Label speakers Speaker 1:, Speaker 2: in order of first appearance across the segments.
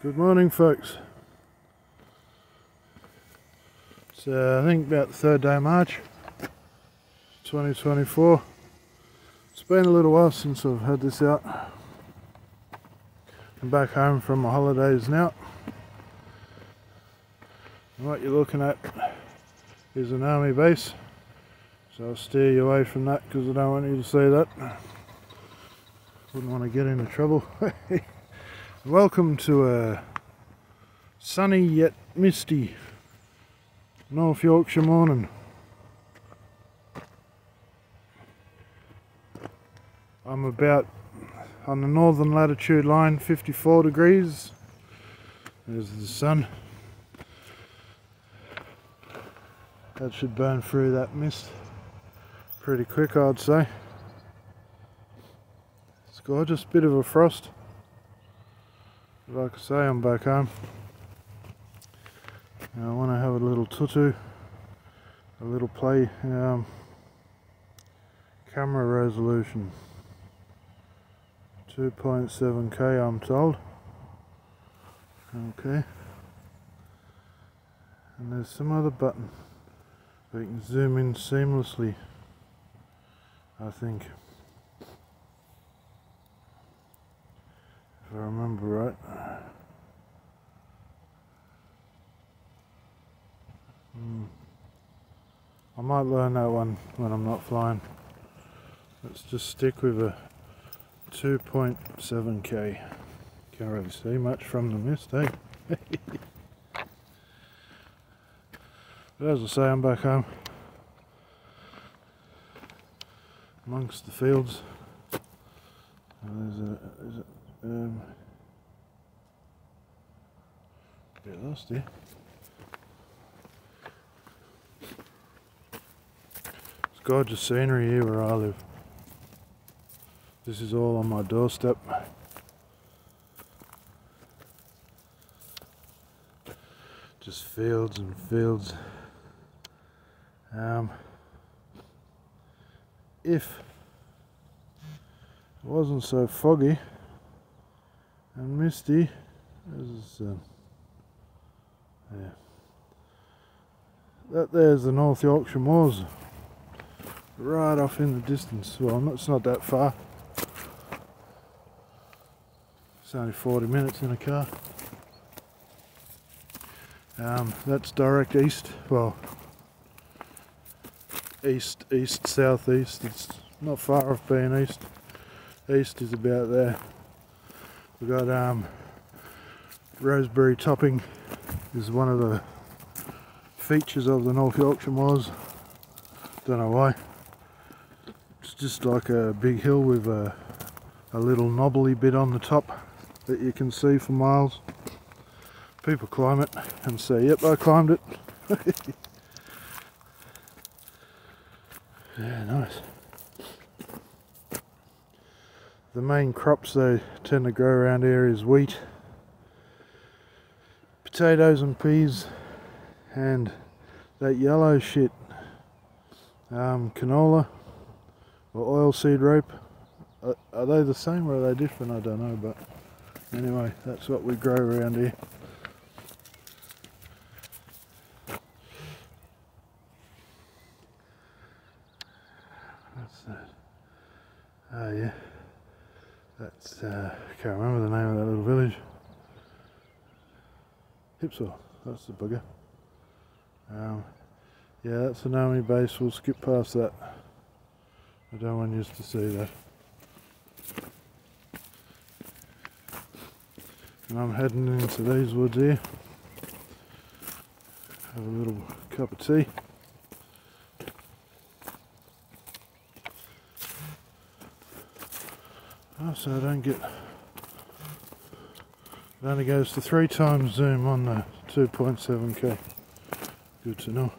Speaker 1: Good morning, folks. It's I think about the 3rd day of March 2024. It's been a little while since I've had this out. I'm back home from my holidays now. And what you're looking at is an army base, so I'll steer you away from that because I don't want you to see that. Wouldn't want to get into trouble. Welcome to a sunny yet misty North Yorkshire morning. I'm about on the northern latitude line, 54 degrees. There's the sun. That should burn through that mist pretty quick, I'd say. It's gorgeous, bit of a frost. Like I say, I'm back home. Now I want to have a little tutu, a little play. Camera resolution 2.7K, I'm told. Okay. And there's some other button where you can zoom in seamlessly, I think. If I remember right. I might learn that one when I'm not flying. Let's just stick with a 2.7K. Can't really see much from the mist, eh? But as I say, I'm back home amongst the fields. There's a bit lost here. It's gorgeous scenery here where I live. This is all on my doorstep. Just fields and fields. If it wasn't so foggy and misty, that there's the North Yorkshire Moors, right off in the distance. Well, it's not that far. It's only 40 minutes in a car. That's direct east. Well, east, southeast. It's not far off being east. East is about there. We've got roseberry topping is one of the features of the North Yorkshire Moors. Don't know why. It's just like a big hill with a little knobbly bit on the top that you can see for miles. People climb it and say, yep, I climbed it. Yeah, nice. The main crops they tend to grow around here is wheat, potatoes and peas, and that yellow shit, canola or oilseed rape. Are they the same or are they different? I don't know, but anyway, that's what we grow around here. What's that? Oh yeah. That's, I can't remember the name of that little village. Hipswell, that's the bugger. Yeah, that's an army base, we'll skip past that. I don't want you to see that. And I'm heading into these woods here. Have a little cup of tea. Oh, so I don't get, it only goes to 3 times zoom on the 2.7K. Good to know.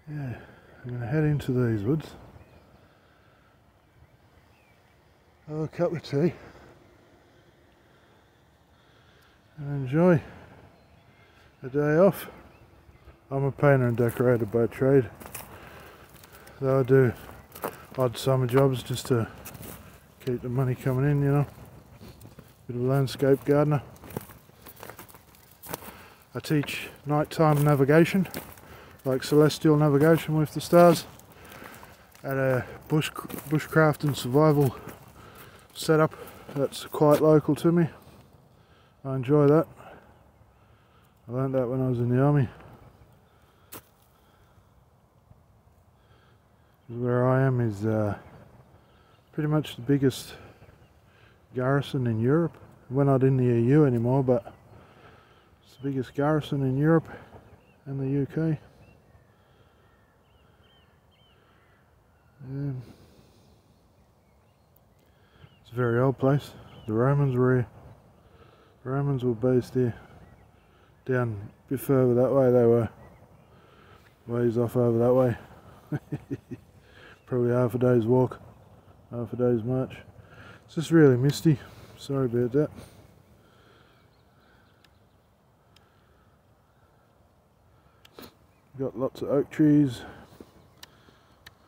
Speaker 1: Yeah, I'm going to head into these woods. Have a cup of tea. And enjoy a day off. I'm a painter and decorator by trade. So I do odd summer jobs just to Keep the money coming in, you know. Bit of a landscape gardener. I teach nighttime navigation, like celestial navigation with the stars, at a bushcraft and survival setup that's quite local to me. I enjoy that. I learned that when I was in the army. Where I am is pretty much the biggest garrison in Europe. We're not in the EU anymore, but it's the biggest garrison in Europe and the UK. It's a very old place. The Romans were here. The Romans were based here. Down a bit further that way, they were ways off over that way. Probably half a day's walk, half a day's march. It's just really misty. Sorry about that. Got lots of oak trees.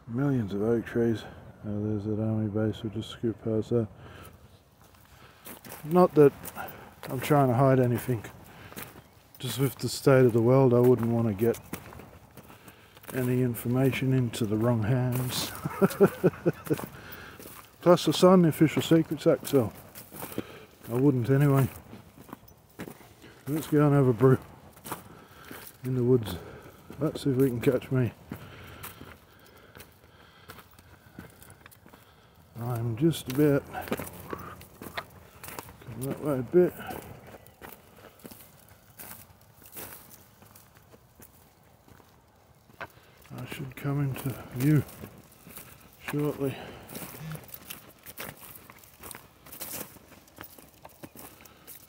Speaker 1: Millions of oak trees. Oh, there's that army base. We'll just scoot past that. Not that I'm trying to hide anything. Just with the state of the world, I wouldn't want to get any information into the wrong hands. Plus I signed the Official Secrets Act, so I wouldn't anyway. Let's go and have a brew in the woods. Let's see if we can catch me. I'm just about coming that way a bit. I should come into view shortly.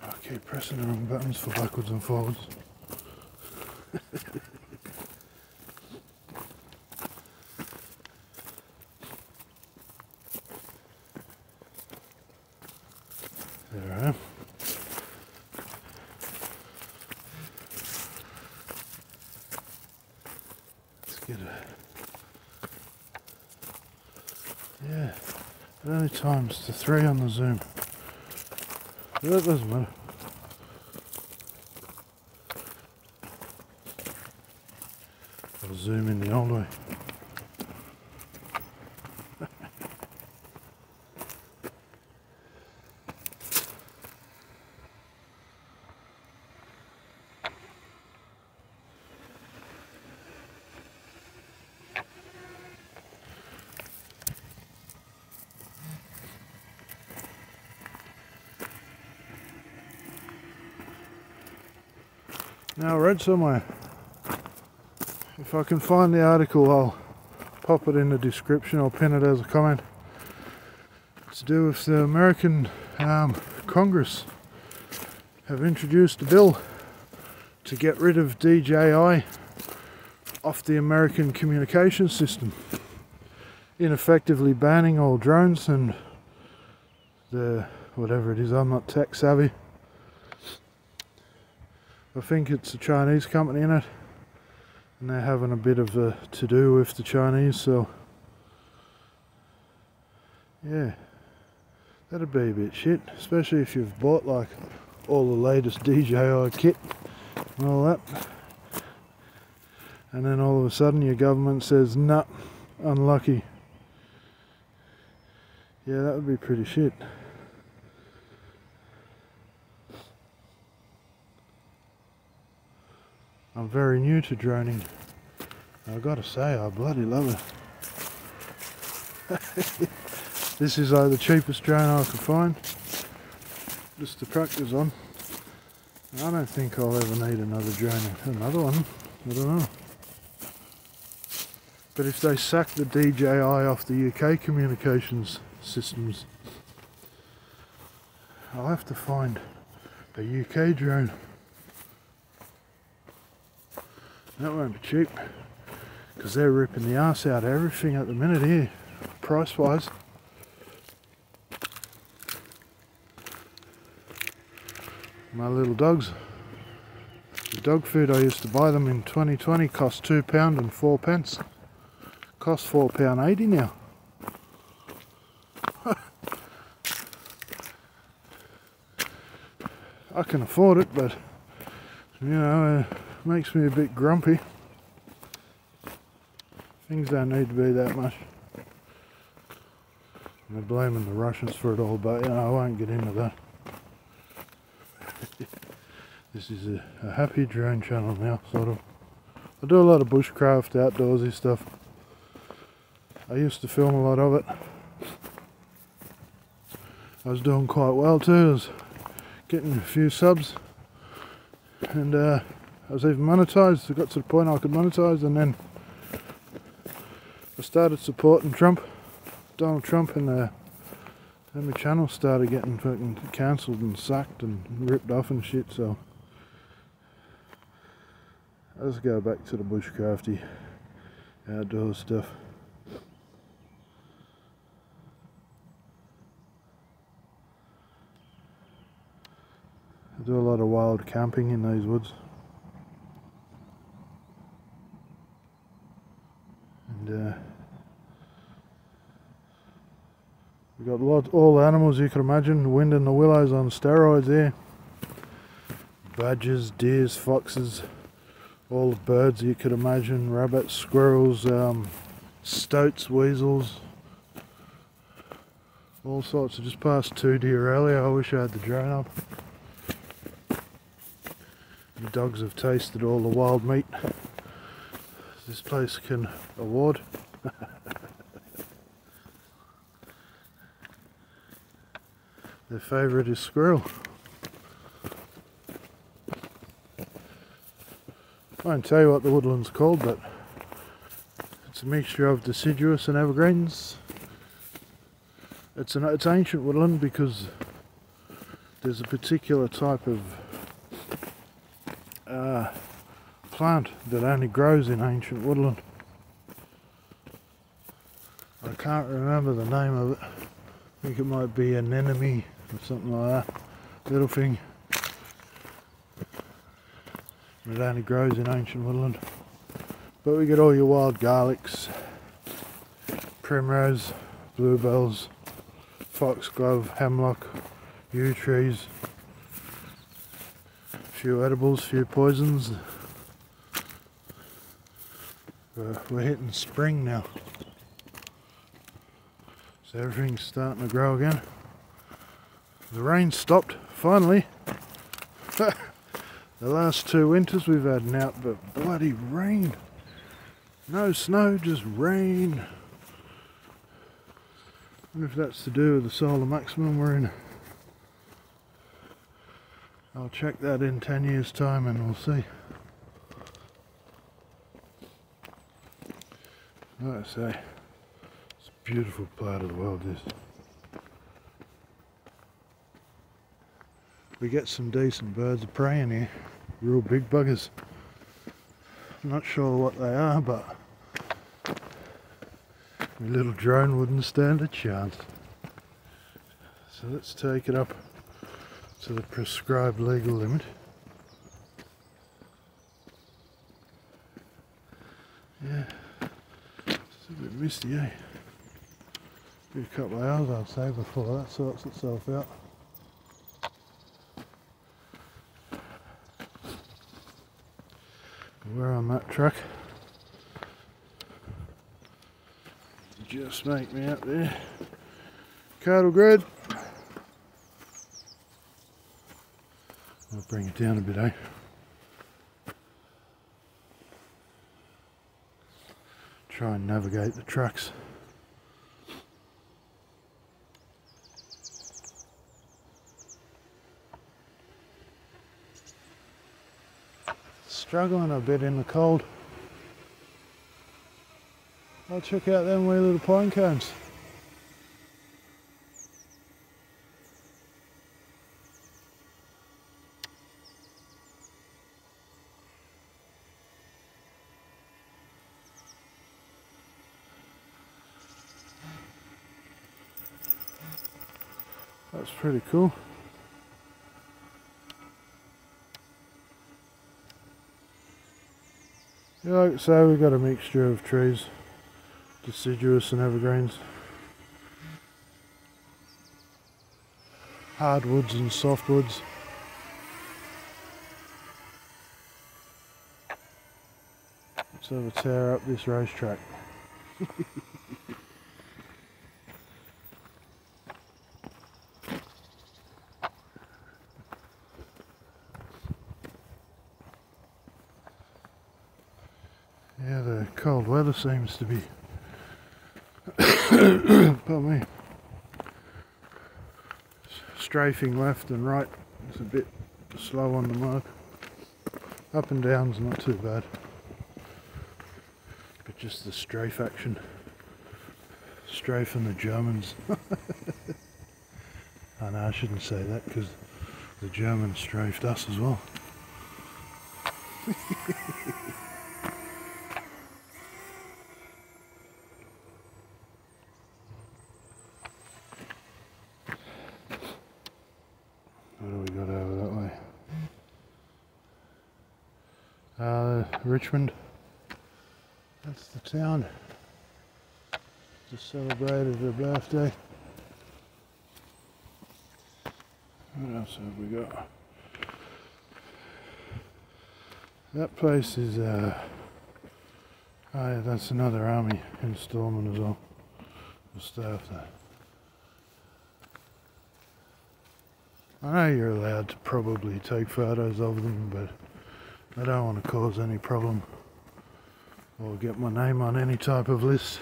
Speaker 1: I keep pressing the wrong buttons for backwards and forwards. There I am. Let's get it. Yeah, it only times to 3 on the zoom. But that doesn't matter. I'll zoom in the old way. Now I read somewhere, if I can find the article I'll pop it in the description or pin it as a comment. It's to do with the American Congress have introduced a bill to get rid of DJI off the American communication system, ineffectively banning all drones and the whatever it is. I'm not tech savvy. I think it's a Chinese company in it, and they're having a bit of a to-do with the Chinese, so yeah, that'd be a bit shit, especially if you've bought like all the latest DJI kit and all that, and then all of a sudden your government says, nah, unlucky. Yeah, that would be pretty shit. I'm very new to droning. I've got to say, I bloody love it. This is like the cheapest drone I could find, just to practice on. I don't think I'll ever need another drone. Another one? I don't know. But if they sack the DJI off the UK communications systems, I'll have to find a UK drone. That won't be cheap, because they're ripping the arse out of everything at the minute here, price wise. My little dogs, the dog food I used to buy them in 2020 cost £2 and 4 pence. Costs £4.80 now. I can afford it, but you know, it makes me a bit grumpy. Things don't need to be that much. They're blaming the Russians for it all, but you know, I won't get into that. This is a happy drone channel now, sort of. I do a lot of bushcraft, outdoorsy stuff. I used to film a lot of it. I was doing quite well too. I was getting a few subs, and I was even monetized. I got to the point I could monetize, and then I started supporting Donald Trump, and then my channel started getting fucking cancelled and sacked and ripped off and shit. So let's go back to the bushcrafty outdoor stuff. I do a lot of wild camping in these woods, and we've got all the animals you can imagine. The wind and the willows on steroids here. Badgers, deers, foxes, all the birds you could imagine. Rabbits, squirrels, stoats, weasels, all sorts. I just passed 2 deer earlier. I wish I had the drone up. The dogs have tasted all the wild meat this place can award. Their favourite is squirrel. I won't tell you what the woodland's called, but it's a mixture of deciduous and evergreens. It's ancient woodland because there's a particular type of plant that only grows in ancient woodland. I can't remember the name of it. I think it might be an anemone or something like that. Little thing. It only grows in ancient woodland. But we get all your wild garlics, primrose, bluebells, foxglove, hemlock, yew trees, a few edibles, a few poisons. We're hitting spring now, so everything's starting to grow again. The rain stopped finally. The last 2 winters we've had an out but bloody rain. No snow, just rain. I wonder if that's to do with the solar maximum we're in. I'll check that in 10 years time and we'll see. Like I say, it's a beautiful part of the world, this. We get some decent birds of prey in here, real big buggers. I'm not sure what they are, but my little drone wouldn't stand a chance. So let's take it up to the prescribed legal limit. Yeah. It's a bit misty, eh? Be a couple of hours I'd say before that sorts itself out. We're on that track. Just make me up there. Cattle grid. I'll bring it down a bit, eh? Try and navigate the tracks. Struggling a bit in the cold. I'll check out them wee little pine cones. That's pretty cool. Yeah, like I say, we've got a mixture of trees, deciduous and evergreens, hardwoods and softwoods. Let's have a tour up this racetrack. Yeah, the cold weather seems to be pardon me, strafing left and right. It's a bit slow on the mark. Up and down's not too bad, but just the strafe action, strafing the Germans. I know I shouldn't say that because the Germans strafed us as well. What do we got over that way? Richmond. That's the town. Just celebrated her birthday. What else have we got? That place is oh yeah, that's another army installment as well. The staff there. I know you're allowed to probably take photos of them, but I don't want to cause any problem or get my name on any type of list.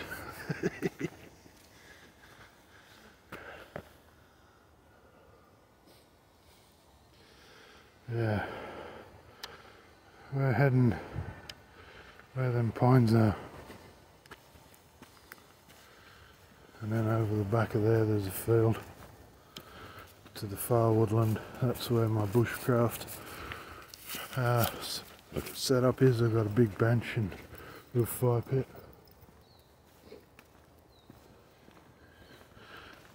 Speaker 1: Yeah, we're heading where them pines are, and then over the back of there's a field to the far woodland. That's where my bushcraft setup is. I've got a big bench and a little fire pit.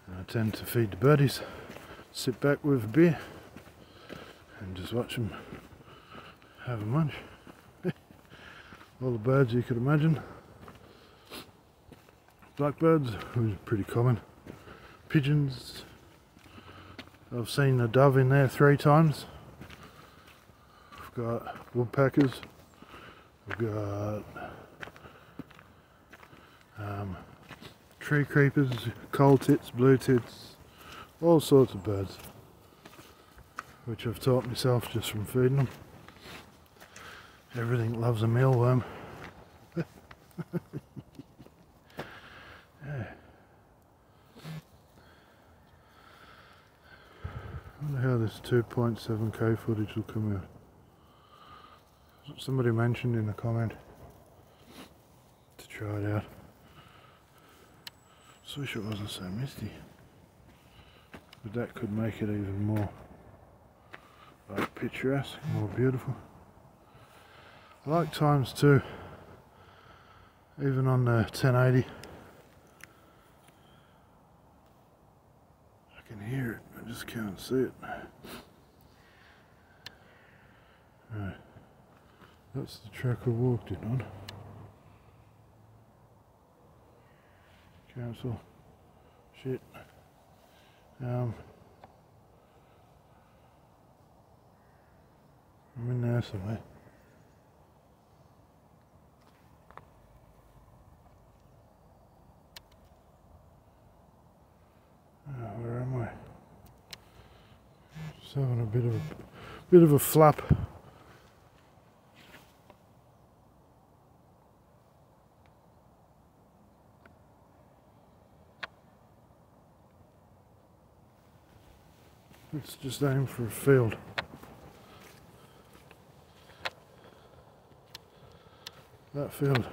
Speaker 1: And I tend to feed the birdies, sit back with a beer and just watch them have a munch. All the birds you could imagine. Blackbirds, who's pretty common. Pigeons. I've seen a dove in there 3 times. I've got woodpeckers. I've got tree creepers, coal tits, blue tits, all sorts of birds, which I've taught myself just from feeding them. Everything loves a mealworm. Yeah. I wonder how this 2.7K footage will come out. Somebody mentioned in a comment to try it out. Just wish it wasn't so misty, but that could make it even more like picturesque, more beautiful. I like times 2, even on the 1080. I can hear it, I just can't see it. Right. That's the track I walked in on. Council. Shit. I'm in there somewhere. Where am I? Just having a bit of a flap. Let's just aim for a field. That field.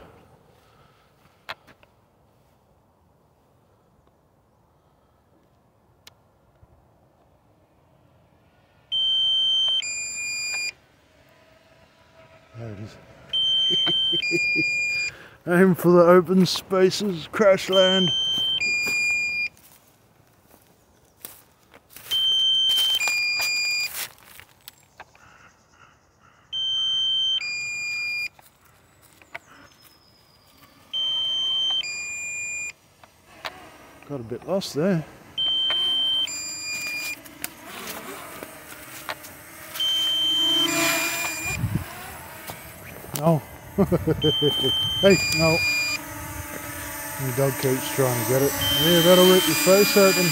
Speaker 1: There it is. Aim for the open spaces, crash land. Got a bit lost there. No, Hey, no. My dog keeps trying to get it. Yeah, that'll rip your face open.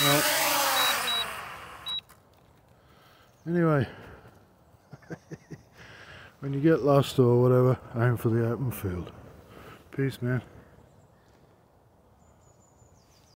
Speaker 1: No. Anyway, when you get lost or whatever, aim for the open field. Peace, man.